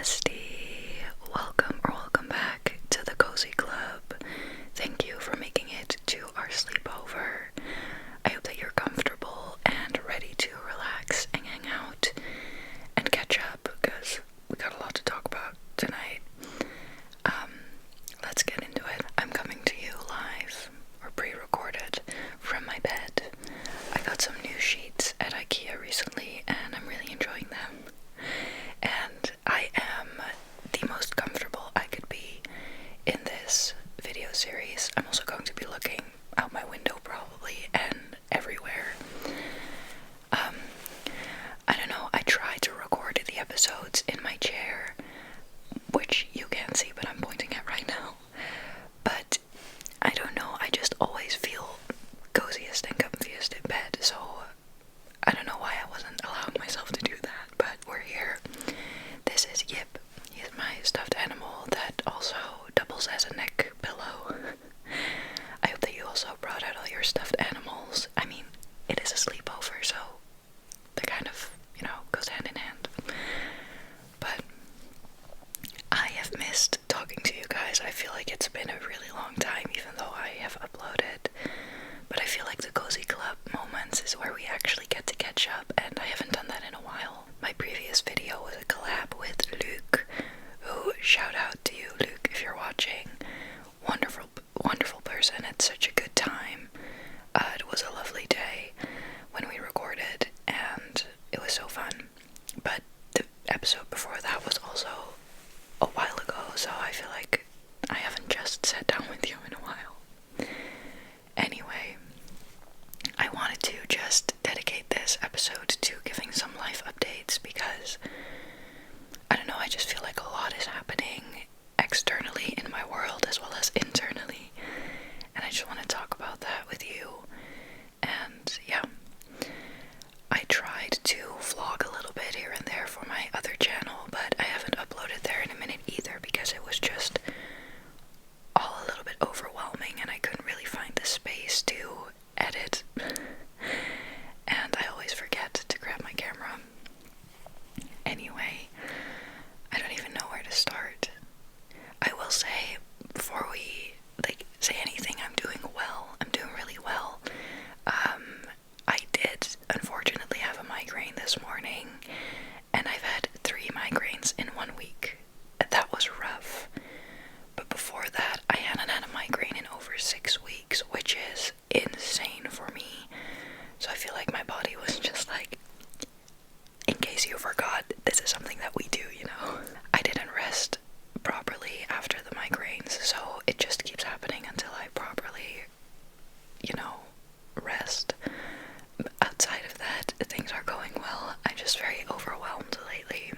bestie. Welcome back to the Cozy Club. Thank you for making it to our sleepover. I hope that you're comfortable and ready to relax and hang out and catch up because we got a lot to talk about tonight. Let's get into it. I'm coming to you live or pre-recorded from my bed. I got some new sheets at IKEA recently and I'm really enjoying them. And I am the most comfortable I could be in this video series. I'm also going to be looking out my window probably and everywhere. I don't know, I try to record the episodes in my chair, which you can't see but I'm pointing at right now. But I don't know, I just always feel coziest and comfiest in bed, so I don't know why I wasn't allowing myself to do that, but we're here. This is Yip. He's my stuffed animal that also doubles as a neck pillow. I hope that you also brought out all your stuffed animals. I mean, it is a sleepover, so they kind of, goes hand in hand. But I have missed talking to you guys. I feel like it's been a really long time, even though I have uploaded. But I feel like the Cozy Club moments is where we actually get to catch up, and I haven't done that in a while. My previous video was a collab with Luke, who, shout out to you, Luke, if you're watching. Wonderful person. It's such a good time. It was a lovely day when we recorded, and it was so fun. But the episode before that was also a while ago, so I feel like I haven't just sat down with you in a while. Anyway, I wanted to just dedicate this episode to giving some life updates because, I don't know, I just feel like a lot is happening externally in my world as well as internally, and I just want to talk about that with you. And yeah, I tried to vlog a little bit here and there for my other channel, but I haven't uploaded there in a minute either because it was just all a little bit overwhelming and I couldn't really find the space to edit. And I always forget to grab my camera. Anyway, I don't even know where to start. I will say, before we say anything, I'm doing well. I'm doing really well. I did unfortunately have a migraine this morning, and I've had 3 migraines in 1 week. That was rough. But before that, I hadn't had a migraine in over 6 weeks, which is insane for me. So I feel like my body was just like, in case you forgot, this is something that we do, I didn't rest properly after the migraines, so it just keeps happening until I properly, rest. Outside of that, things are going well. I'm just very overwhelmed lately.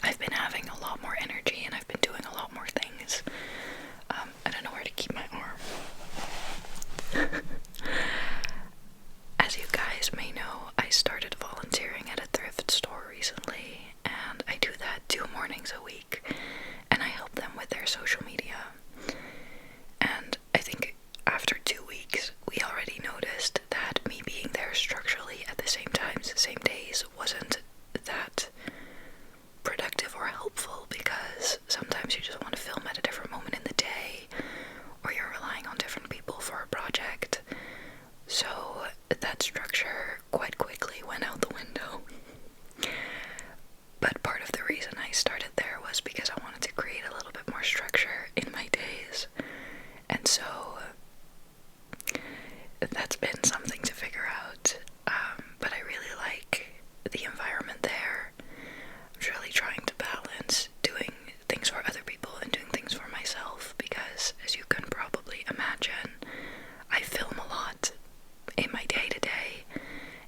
I've been having a lot more energy and I've been doing a lot more things. I don't know where to keep my arm. As you guys may know, I started volunteering at a thrift store recently, and I do that 2 mornings a week, and I help them with their social media. And I think after 2 weeks, we already noticed that me being there structurally at the same times, same days, wasn't that productive or helpful, because sometimes you just want to film at a different moment in the day, or you're relying on different people for a project. So that structure quite quickly went out the window. But part of the reason I started there was because I wanted to create a little bit more structure in my days. And so that's been something to figure out. But I really like the environment there. I'm really trying to balance doing things for other people and doing things for myself, because as you can probably imagine, I film a lot in my day-to-day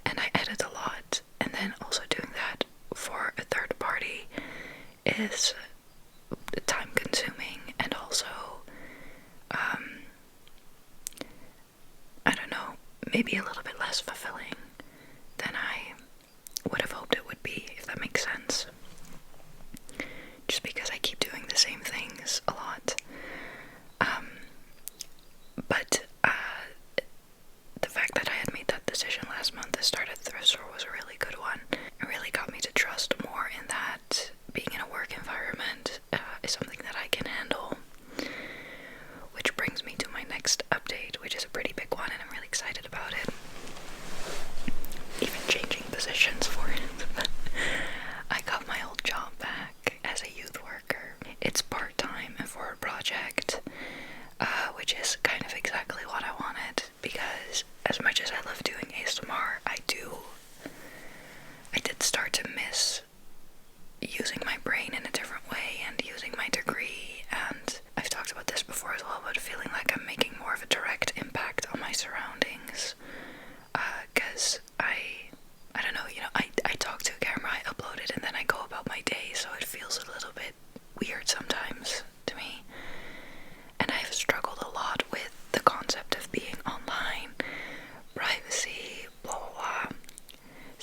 and I edit a lot, and then also doing that for a third party is time consuming and also I don't know, maybe a little bit less fulfilling than I would have hoped it would be, if that makes sense. Just because I keep doing the same things a lot. But the fact that I had made that decision last month to start at the thrift store was a really good one. It really got me to trust more in that being in a work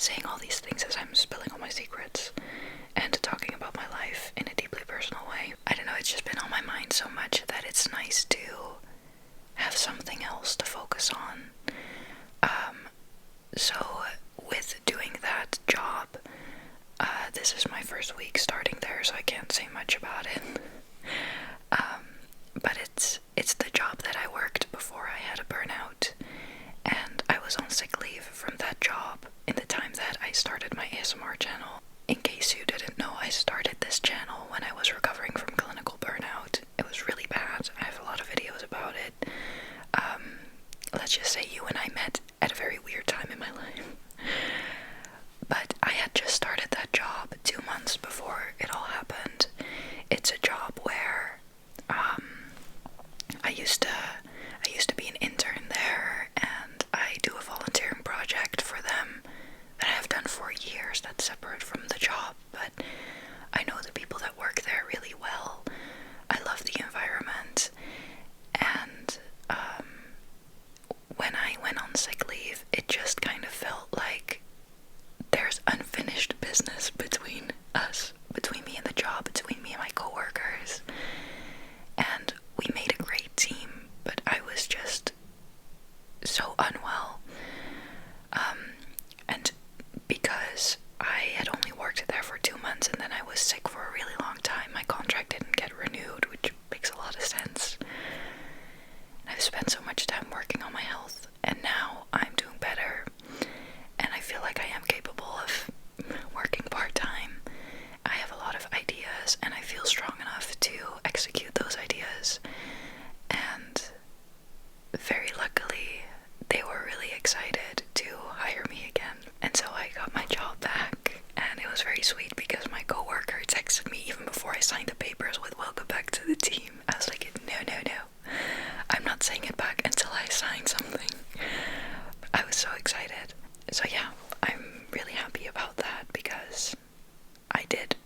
saying all these things as I'm spilling all my secrets and talking about my life in a deeply personal way. I don't know, it's just been on my mind so much that it's nice to have something else to focus on. So with doing that job, this is my first week starting there, so I can't say much about it. But it's the job that I worked before I had a burnout, and I was on sick leave from that job in the time that I started my ASMR channel. In case you didn't know, I started this channel when I was recovering from clinical burnout. It was really bad. I have a lot of videos about it. Let's just say you and I met at a very weird time in my life. But I had just started that job 2 months before it all happened. It's a job where I used to be an intern there, and I do a volunteering project for them that I have done for years that's separate from the job, but I know the people that work there really well. I love the environment, and when I went on sick leave, it just kind of felt like there's unfinished business between us, between me and the job, between me and my coworkers, and we made a great team, but I was just so unwell, and because I had only worked there for 2 months and then I was sick for a really long time, my contract didn't get renewed, which makes a lot of sense. And I've spent so much time working on my health, and now I'm doing better, and I feel like I am capable of working part-time. I have a lot of ideas, and I feel strong enough to execute those ideas, and very luckily, they were really excited to hire me again, and so I got my job back, and it was very sweet because my coworker texted me even before I signed the papers with "welcome back to the team." I was like, no, I'm not saying it back until I sign something. I was so excited. So yeah, I'm really happy about that because I did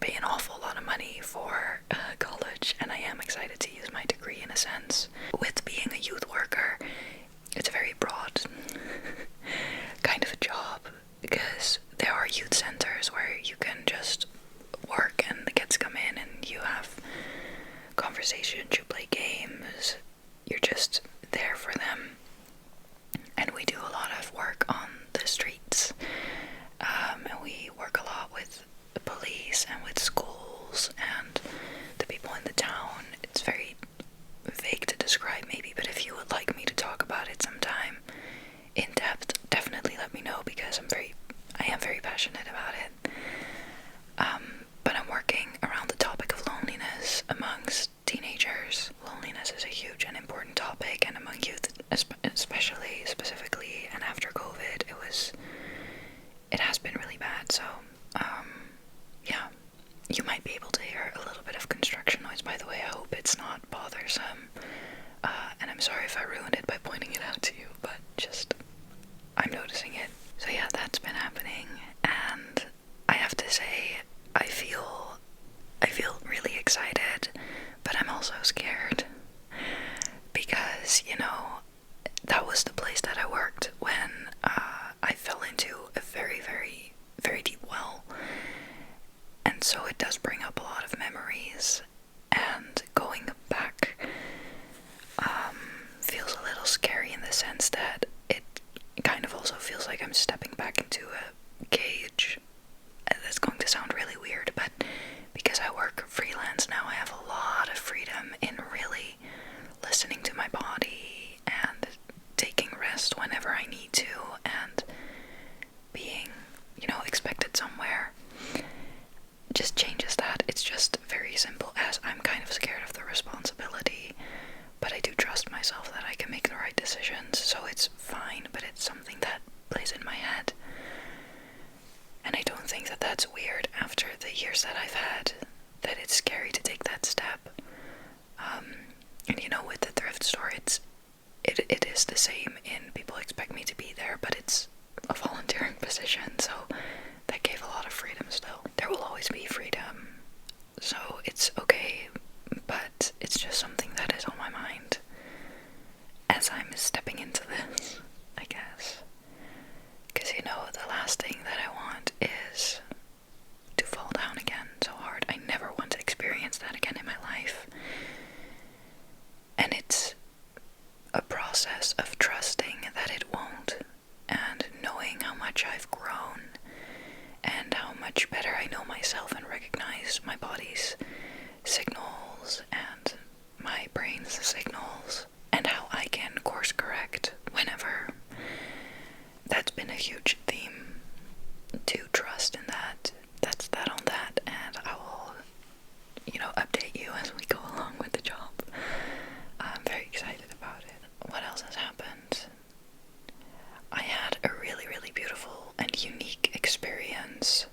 pay an awful lot of money for college, and I am excited to use my degree in a sense. With being a youth worker, it's a very broad kind of a job because there are youth centers where you can just work and the kids come in and you have conversations, you play games, you're just there for them. And we do a lot of work on the streets, and we work a lot with the police and with schools and the people in the town. It's very vague to describe maybe, but if you would like me to talk about it sometime in depth, definitely let me know because I am very passionate about it. But I'm working around the topic of loneliness amongst teenagers. Loneliness is a huge and important topic, and among youth especially, specifically, and after COVID, it has been really bad. So yeah, you might be able to hear a little bit of construction noise, by the way. I hope it's not bothersome, and I'm sorry if I ruined it by pointing it out to you, but just I'm noticing it. So yeah, that's been happening, and I have to say I feel really excited, but I'm also scared because, you know, that was the place that I worked when I fell into a very, very, very deep well, and so it does bring up a lot of memories, and going back feels a little scary in the sense that it kind of also feels like I'm stepping back into a cage. That's going to sound really weird, but because I work freelance now, I have a lot of freedom in really listening to my body and taking rest whenever I need to and being, you know, expected somewhere. Just changes that. It's just very simple as I'm kind of scared of the responsibility, but I do trust myself that I can make the right decisions, so it's fine, but it's something that plays in my head. And I don't think that that's weird after the years that I've had, that it's scary to take that step. And you know, with the thrift store, it is the same in people expect me to be there, but it's a volunteering position, so that gave a lot of freedom still. There will always be freedom, so it's okay, but it's just something that is on my mind as I'm stepping into this, I guess. Because, you the last thing that I want is to fall down again so hard. I never want to experience that again in my life. And it's a process of trusting that it won't, and knowing how much I've grown, and how much better I know myself and recognize my body's signals and my brain's signals, and how I can course correct whenever. That's been a huge theme, to trust in that. That's that on that, and I will, update you as we go along with the job. I'm very excited about it. What else has happened? I had a really, really beautiful and unique experience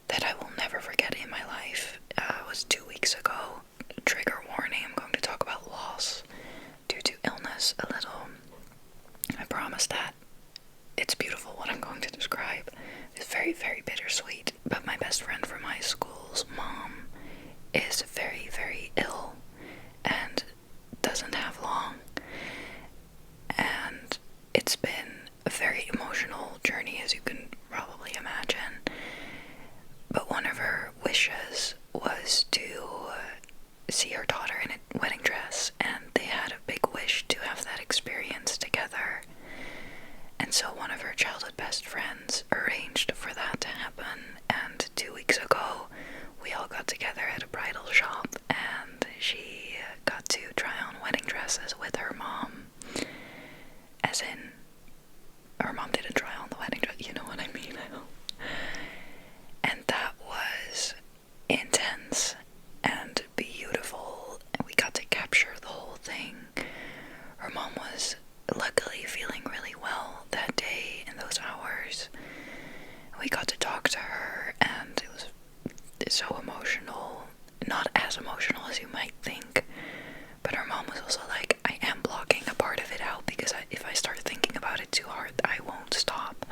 that I will never forget in my life. It was 2 weeks ago. Trigger warning, I'm going to talk about loss due to illness a little. I promise that it's beautiful what I'm going to describe. It's very, very bittersweet. But my best friend from high school's mom is very, very ill and doesn't have long. And it's been a very emotional journey, as you can probably imagine. But one of her wishes was to see her daughter in a wedding dress, and they had a big wish to have that experience together. And so one of her childhood best friends arranged for that to happen, and 2 weeks ago we all got together at a bridal shop, and she got to try on wedding dresses with her mom. As in, her mom didn't try on the wedding dress, you know what I mean, I hope. And that was intense and beautiful, and we got to capture the whole thing. Her mom was luckily feeling really well that day in those hours. We got to talk to her, and it was so emotional. Not as emotional as you might think, but her mom was also like, I am blocking a part of it out, because if I start thinking about it too hard, I won't stop.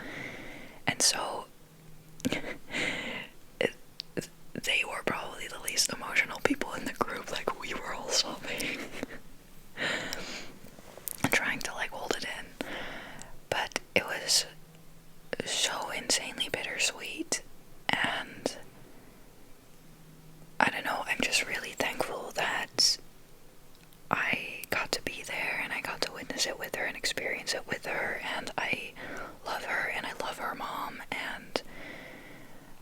And so they were probably the least emotional people in the group. Like, we were all sobbing trying to hold it in. But it was so insanely bittersweet, and I don't know, I'm just really thankful that I got to be there, and I got to witness it with her and experience it with her, and I love her, and I love her mom, and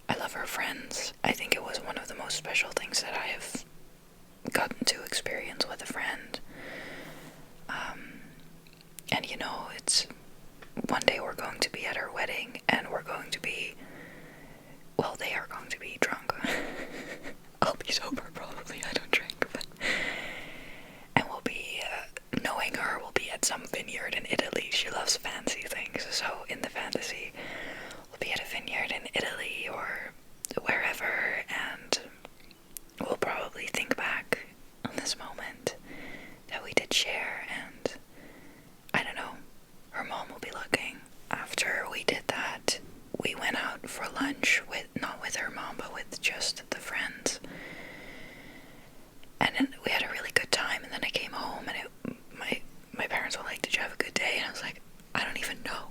I love her friends. I think it was one of the most special things that I have gotten to experience with a friend. And it's one day we're going to be at her wedding, and we're going to be, well, they are going to be drunk. I'll be sober probably, I don't drink, but, and we'll be, knowing her, we'll be at some vineyard in Italy. She loves fancy things, so in the fantasy, we'll be at a vineyard in Italy or wherever, and we'll probably think back on this moment that we did share, and I don't know, her mom will be looking. After we did that, we went out for lunch not with her mom, but with just the friends. And then we had a really good time, and then I came home, and my parents were like, did you have a good day? And I was like, I don't even know.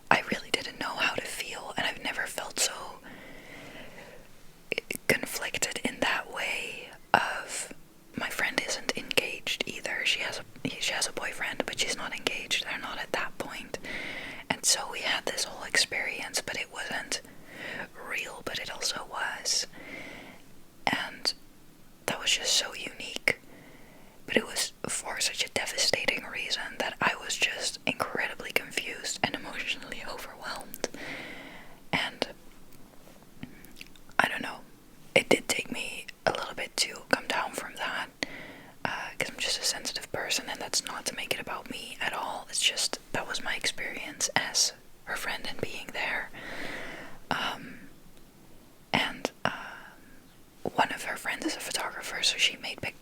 I really didn't know how to feel, and I've never felt so conflicted in that way of, my friend isn't engaged either. She has a boyfriend, but she's not engaged. They're not at that point. And so we had this whole experience, but it wasn't real, but it also was. And that was just so unique. But it was for such a devastating reason that I was just incredibly confused and emotionally overwhelmed. And I don't know, it did take me a little bit to come down from that, because I'm just a sensitive person, and that's not to make it about me at all. It's just, that was my experience as her friend and being there. One of her friends is a photographer, so she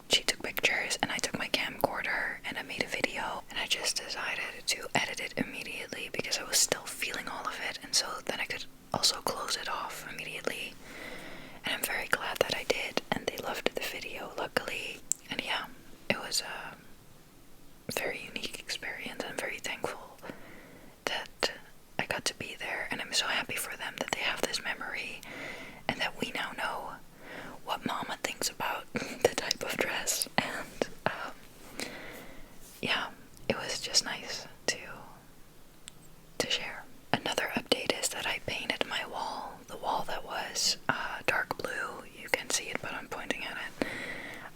took pictures, and I took my camcorder and I made a video, and I just decided to edit it immediately because I was still feeling all of it, and so then I could also close it off immediately. And I'm very glad that I did, and they loved the video, luckily. And yeah, it was a very unique experience. I'm very thankful that I got to be there. I'm so happy for them that they have this memory and that we now know what Mama thinks about the type of dress. And yeah, it was just nice to share. Another update is that I painted my wall, the wall that was dark blue. You can see it, but I'm pointing at it.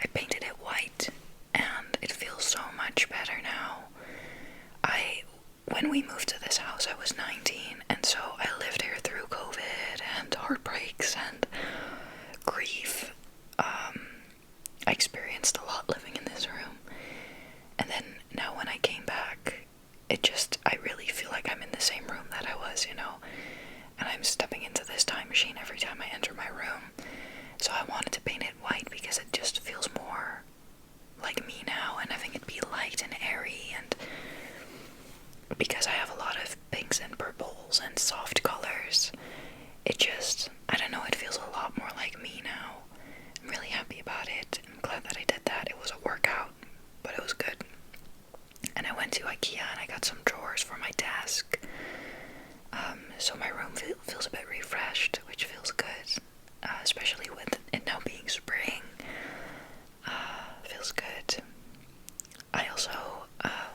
I painted it white, and it feels so much better now. When we moved to this house, I was 19, and so I lived here through COVID and heartbreaks and grief. I experienced a lot living in this room, and then now when I came back, I really feel like I'm in the same room that I was, and I'm stepping into this time machine every time I enter my room. So I wanted to paint it white because it just feels more like me now, and having it be light and airy, and because I have a lot of pinks and purples and soft colors, I don't know, it feels a lot more like me now. I'm really happy about it. I'm glad that I did that. It was a workout, but it was good. And I went to IKEA and I got some drawers for my desk. So my room feels a bit refreshed, which feels good, especially with it now being spring. Feels good. I also,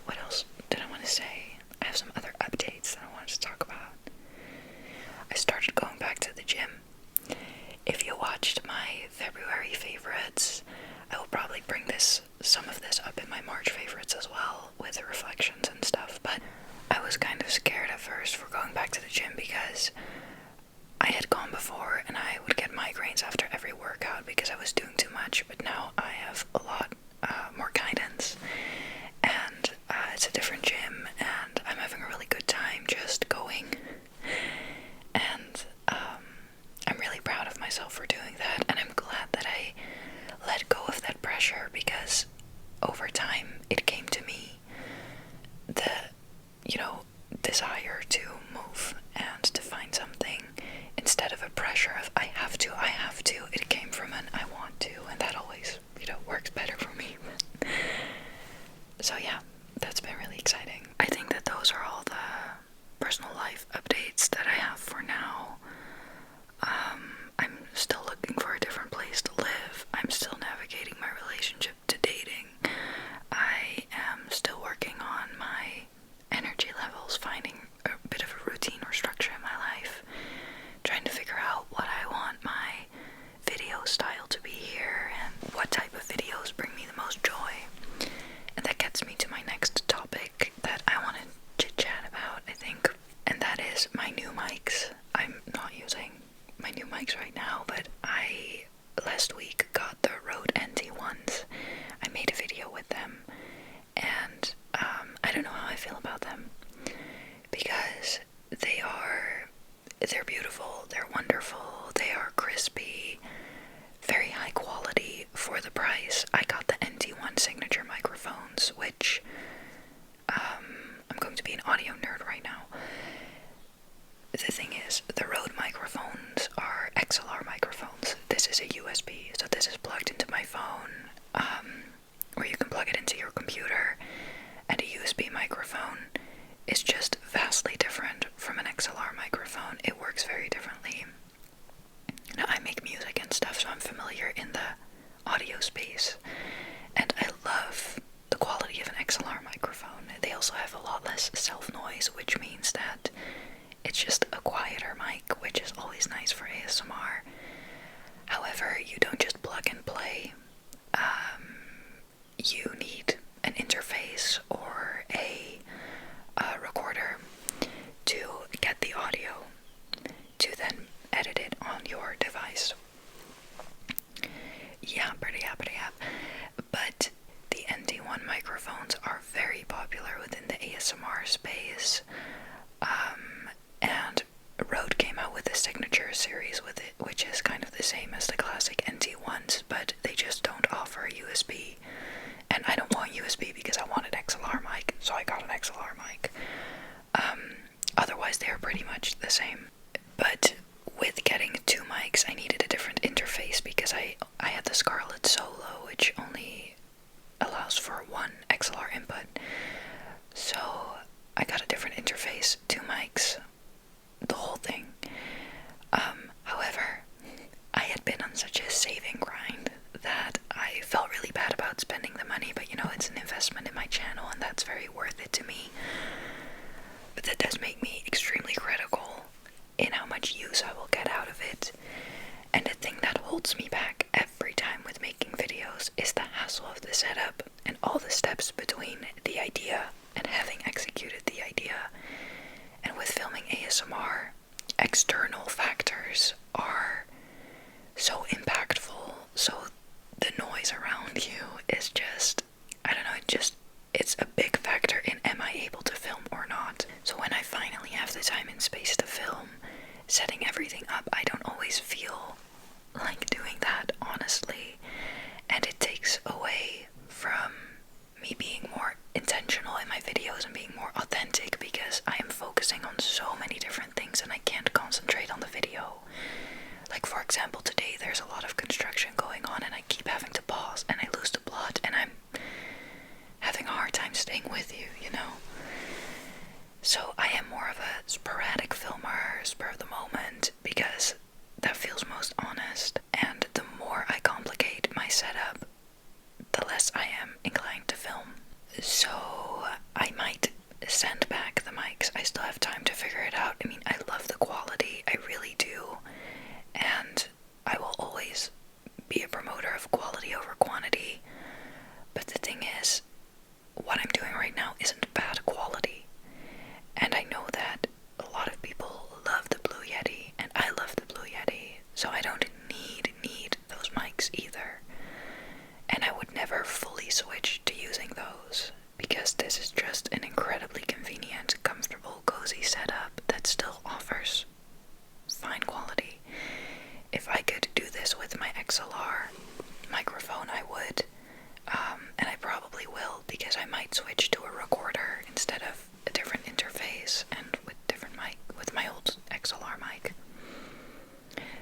what else did I want to say? I have some other updates that I wanted to talk about. I started going back to the gym. If you watched my February favorites, I will probably bring some of this up in my March favorites as well, with the reflections and stuff, but I was kind of scared at first for going back to the gym because I had gone before and I would get migraines after every workout because I was doing too much, but now I have a lot more guidance, and it's a different gym, and I'm having a really good time just going, and I'm really proud of myself for doing that, and I'm glad that I let go of that pressure, because over time it came to me, the desire to move and to find something, instead of a pressure of I have to, it came from an I want to, and that always, works better for me. So yeah, that's been really exciting. I think that those are all the personal life updates that I have for now. I'm still looking for a different place to live. I'm still navigating my relationship to dating. I am still working on my energy levels, finding a bit of a routine or structure in my life, trying to figure out what I want my video style to be here, and what type of videos bring me the most joy. And that gets me to my next topic that I want to chit-chat about, I think, and that is my new mics. I'm not using my new mics right now, but I last week got the Rode NT1s. I made a video with them, and I don't know how I feel about them, because they're beautiful, they're wonderful, they are crispy, very high quality for the price. I got the NT1 signature microphones, which I'm going to be an audio nerd right now. The thing is, the Rode microphones are XLR microphones. This is a USB, so this is plugged into my phone, or you can plug it into your computer, and a USB microphone is just vastly different from an XLR microphone. It works very differently. Now, I make music and stuff, so I'm familiar in the audio space, and I love the quality of an XLR microphone. They also have a lot less self-noise, which means that it's just a quieter mic, which is always nice for ASMR. However, you don't just plug and play. You need an interface or a recorder to get the audio, to then edit it on your device. Yeah, pretty yap. But the NT1 microphones are very popular within the ASMR space, and Rode came out with a signature series with it, which is kind of the same as the classic NT1s, but they just don't offer USB. And I don't want USB because I want an XLR mic, so I got an XLR mic. Otherwise, they're pretty much the same. But with getting two mics, I needed a different interface because I had the Scarlett Solo, which only allows for one XLR input. So I got a different interface, two mics, the whole thing. investment in my channel, and that's very worth it to me. But that does make me extremely critical in how much use I will get out of it. And the thing that holds me back every time with making videos is the hassle of the setup and all the steps between the idea and having executed the idea. And with filming ASMR, external factors are so impactful. So the noise around you is just, I don't know, it's a big factor in am I able to film or not. So when I finally have the time and space to film, setting everything up, I don't always feel like doing that, honestly. And it takes away from me being more intentional in my videos and being more authentic, because I am focusing on so many different things and I can't concentrate on the video. Like, for example, today there's a lot of construction going on and I keep having to pause and I lose the plot and I'm having a hard time staying with you, you know? So I am more of a sporadic filmer, spur of the moment, because that feels most honest. And the more I complicate my setup, the less I am inclined to film. So I might send back the mics. I still have time to figure it out. I mean, I love the quality, I really do. And I will always be a promoter of quality over quantity. But the thing is, what I'm doing right now isn't bad quality. And I know that a lot of people love the Blue Yeti, and I love the Blue Yeti, so I don't need those mics either. And I would never fully switch to using those, because this is just an incredibly convenient, comfortable, cozy setup that still offers fine quality. If I could do this with my XLR microphone, I would, and I probably will, because I might switch to a recorder instead of a different interface and with different mic, with my old XLR mic.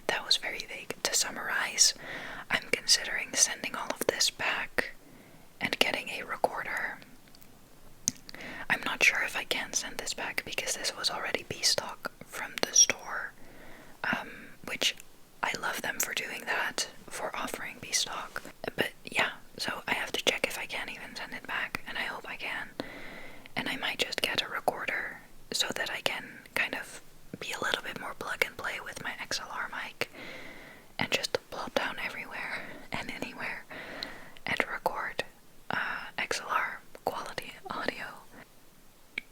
That was very vague. To summarize, I'm considering sending all of this back and getting a recorder. I'm not sure if I can send this back because this was already B-stock from the store, which I love them for doing that, for offering B-stock. But yeah, so I have to check if I can even send it back, and I hope I can. And I might just get a recorder so that I can kind of be a little bit more plug and play with my XLR mic and just plop down everywhere and anywhere and record XLR quality audio.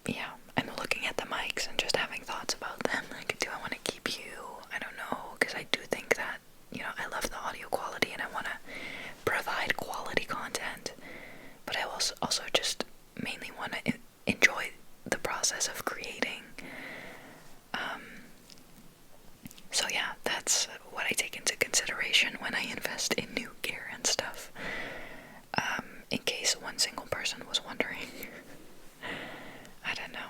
Yeah, I'm looking at the mics and just having thoughts about them. Like, do I want to keep you? I don't know, because I do think that, you know, I love the audio quality and I want to provide quality content, but I also just mainly want to enjoy the process of creating. So yeah, that's what I take into consideration when I invest in new gear and stuff. In case one single person was wondering. I don't know.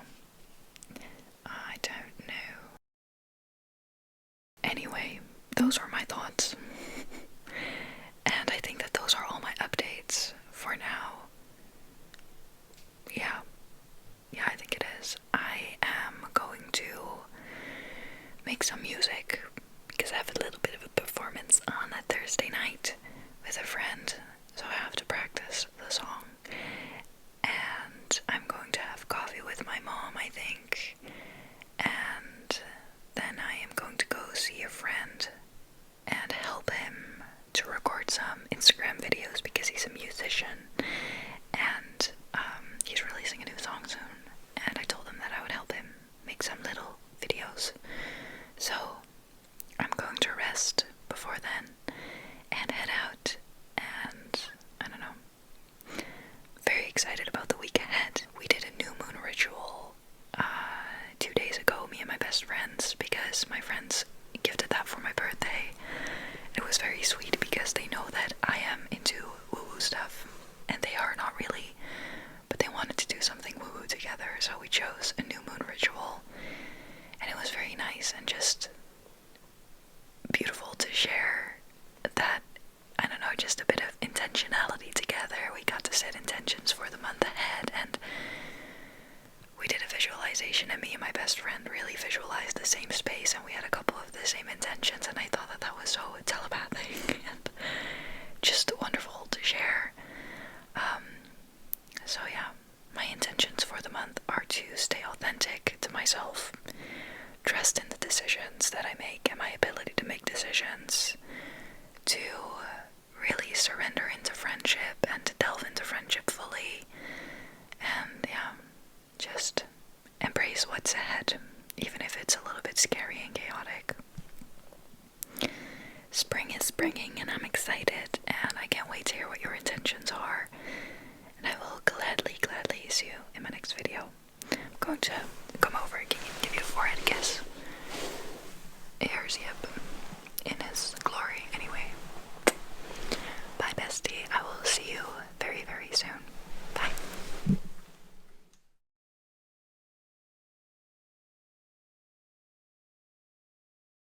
Anyway, those are my thoughts. And I think that those are all my updates for now. Yeah, I think it is. I am going to make some music because I have a little bit of a performance on a Thursday night with a friend, so I have to practice the song. And I'm going to have coffee with my mom, I think. And then I am going to go see a friend and help him to record some Instagram videos because he's a musician, and he's releasing a new song soon, and I told him that I would help him make some little videos. So I'm going to rest before then and head out, and I don't know, very excited about the week ahead. We did a new moon ritual 2 days ago, me and my best friends, because my friends gifted that for my birthday. It was very sweet because they know that I am into woo-woo stuff, and they are not really, but they wanted to do something woo-woo together, so we chose a new moon ritual, and it was very nice and just beautiful to share that, I don't know, just a bit of intentionality together. We got to set intentions for the month ahead, and we did a visualization, and me and my best friend really visualized the same space, and we had a couple of the same intentions, and I thought that that was so telepathic and just wonderful to share. decisions to really surrender into friendship and to delve into friendship fully. And yeah, just embrace what's ahead, even if it's a little bit scary and chaotic. Spring is springing and I'm excited, and I can't wait to hear what your intentions are. And I will gladly see you in my next video. I'm going to come over and give you a forehead kiss. Here's the